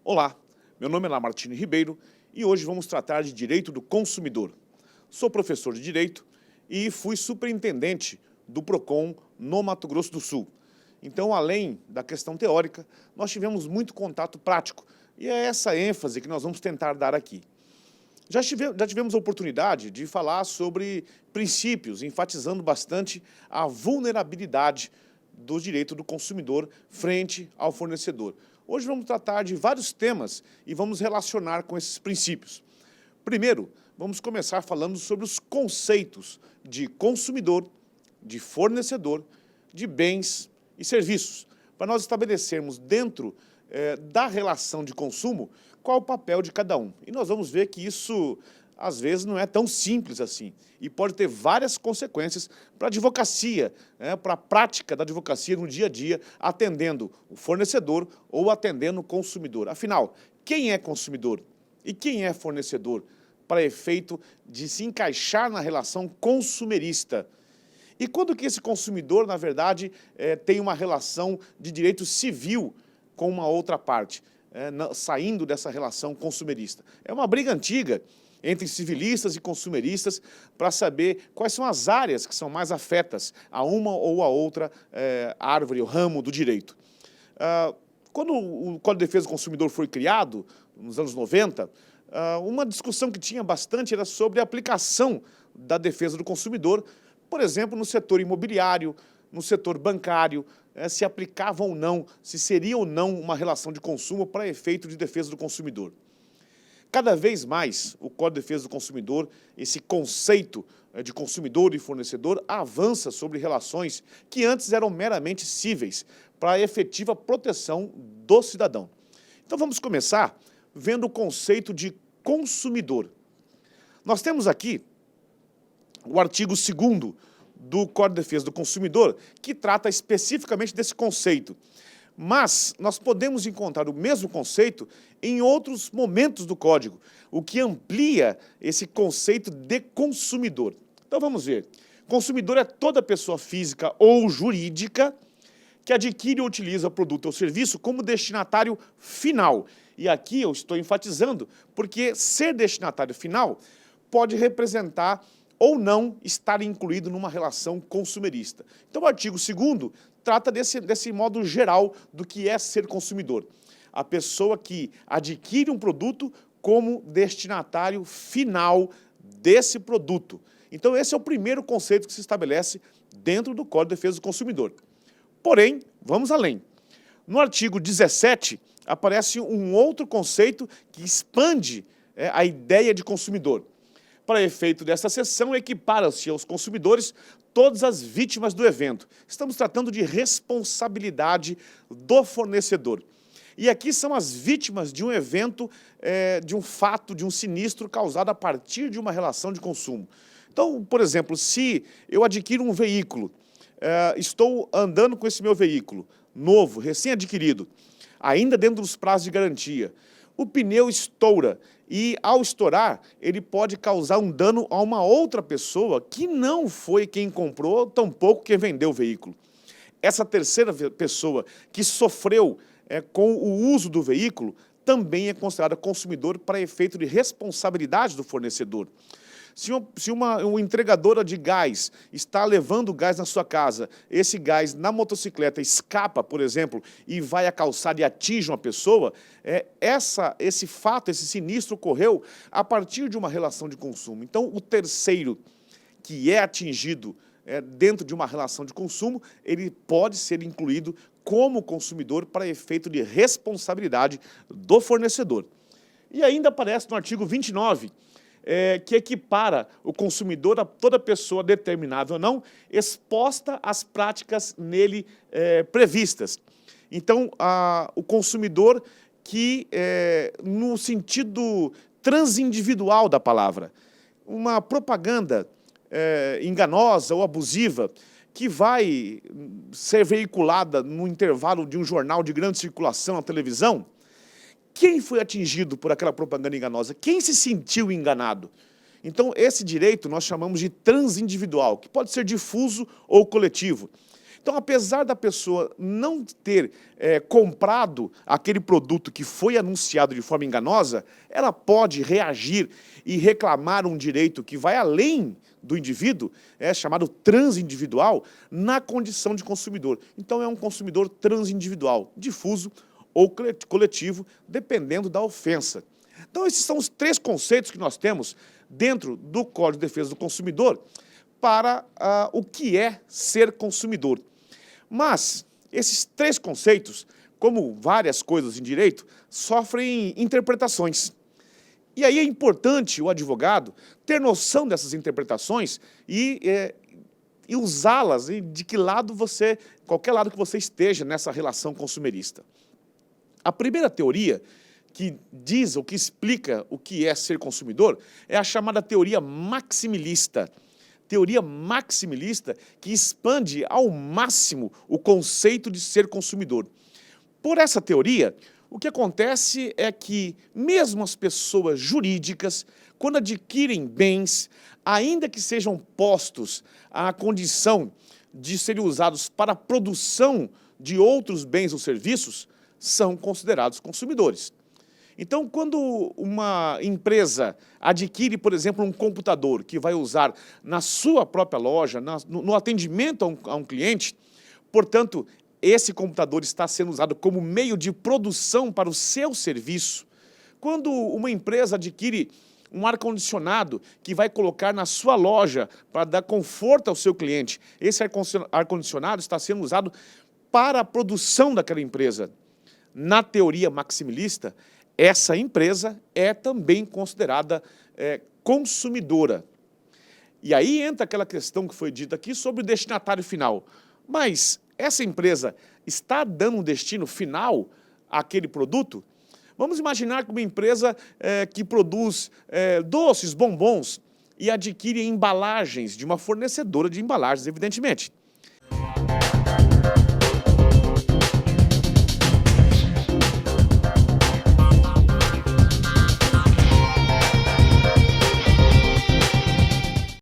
Olá, meu nome é Lamartine Ribeiro e hoje vamos tratar de direito do consumidor. Sou professor de Direito e fui superintendente do PROCON no Mato Grosso do Sul. Então, além da questão teórica, nós tivemos muito contato prático e é essa ênfase que nós vamos tentar dar aqui. Já tivemos a oportunidade de falar sobre princípios, enfatizando bastante a vulnerabilidade do direito do consumidor frente ao fornecedor. Hoje vamos tratar de vários temas e vamos relacionar com esses princípios. Primeiro, vamos começar falando sobre os conceitos de consumidor, de fornecedor, de bens e serviços, para nós estabelecermos dentro da relação de consumo qual o papel de cada um. E nós vamos ver que isso, às vezes, não é tão simples assim e pode ter várias consequências para a advocacia, para a prática da advocacia no dia a dia, atendendo o fornecedor ou atendendo o consumidor. Afinal, quem é consumidor e quem é fornecedor para efeito de se encaixar na relação consumerista? E quando que esse consumidor, na verdade, tem uma relação de direito civil com uma outra parte, saindo dessa relação consumerista? É uma briga antiga entre civilistas e consumeristas para saber quais são as áreas que são mais afetas a uma ou a outra árvore, o ramo do direito. Quando o Código de Defesa do Consumidor foi criado, nos anos 90, uma discussão que tinha bastante era sobre a aplicação da defesa do consumidor, por exemplo, no setor imobiliário, no setor bancário, se aplicava ou não, se seria ou não uma relação de consumo para efeito de defesa do consumidor. Cada vez mais, o Código de Defesa do Consumidor, esse conceito de consumidor e fornecedor, avança sobre relações que antes eram meramente cíveis para a efetiva proteção do cidadão. Então vamos começar vendo o conceito de consumidor. Nós temos aqui o artigo 2º do Código de Defesa do Consumidor, que trata especificamente desse conceito. Mas nós podemos encontrar o mesmo conceito em outros momentos do Código, o que amplia esse conceito de consumidor. Então vamos ver. Consumidor é toda pessoa física ou jurídica que adquire ou utiliza produto ou serviço como destinatário final. E aqui eu estou enfatizando, porque ser destinatário final pode representar ou não estar incluído numa relação consumerista. Então o artigo 2º trata desse modo geral do que é ser consumidor. A pessoa que adquire um produto como destinatário final desse produto. Então esse é o primeiro conceito que se estabelece dentro do Código de Defesa do Consumidor. Porém, vamos além. No artigo 17, aparece um outro conceito que expande a ideia de consumidor. Para efeito dessa seção, equipara-se aos consumidores todas as vítimas do evento. Estamos tratando de responsabilidade do fornecedor. E aqui são as vítimas de um evento, de um fato, de um sinistro causado a partir de uma relação de consumo. Então, por exemplo, se eu adquiro um veículo, estou andando com esse meu veículo, novo, recém-adquirido, ainda dentro dos prazos de garantia, o pneu estoura e, ao estourar, ele pode causar um dano a uma outra pessoa que não foi quem comprou, tampouco quem vendeu o veículo. Essa terceira pessoa que sofreu com o uso do veículo também é considerada consumidor para efeito de responsabilidade do fornecedor. Se uma entregadora de gás está levando gás na sua casa, esse gás na motocicleta escapa, por exemplo, e vai à calçada e atinge uma pessoa, esse fato, esse sinistro ocorreu a partir de uma relação de consumo. Então, o terceiro que é atingido dentro de uma relação de consumo, ele pode ser incluído como consumidor para efeito de responsabilidade do fornecedor. E ainda aparece no artigo 29, que equipara o consumidor a toda pessoa determinável ou não, exposta às práticas nele previstas. Então, o consumidor que, no sentido transindividual da palavra, uma propaganda enganosa ou abusiva que vai ser veiculada no intervalo de um jornal de grande circulação na televisão, quem foi atingido por aquela propaganda enganosa? Quem se sentiu enganado? Então, esse direito nós chamamos de transindividual, que pode ser difuso ou coletivo. Então, apesar da pessoa não ter comprado aquele produto que foi anunciado de forma enganosa, ela pode reagir e reclamar um direito que vai além do indivíduo, chamado transindividual, na condição de consumidor. Então, é um consumidor transindividual, difuso ou coletivo, dependendo da ofensa. Então, esses são os 3 conceitos que nós temos dentro do Código de Defesa do Consumidor para o que é ser consumidor. Mas esses 3 conceitos, como várias coisas em direito, sofrem interpretações. E aí é importante o advogado ter noção dessas interpretações e usá-las de que lado você, qualquer lado que você esteja nessa relação consumerista. A primeira teoria que diz ou que explica o que é ser consumidor é a chamada teoria maximilista. Teoria maximilista que expande ao máximo o conceito de ser consumidor. Por essa teoria, o que acontece é que mesmo as pessoas jurídicas, quando adquirem bens, ainda que sejam postos à condição de serem usados para a produção de outros bens ou serviços, são considerados consumidores. Então, quando uma empresa adquire, por exemplo, um computador que vai usar na sua própria loja, no atendimento a um cliente, portanto, esse computador está sendo usado como meio de produção para o seu serviço. Quando uma empresa adquire um ar-condicionado que vai colocar na sua loja para dar conforto ao seu cliente, esse ar-condicionado está sendo usado para a produção daquela empresa. Na teoria maximilista, essa empresa é também considerada consumidora. E aí entra aquela questão que foi dita aqui sobre o destinatário final. Mas essa empresa está dando um destino final àquele produto? Vamos imaginar que uma empresa que produz doces, bombons, e adquire embalagens de uma fornecedora de embalagens, evidentemente.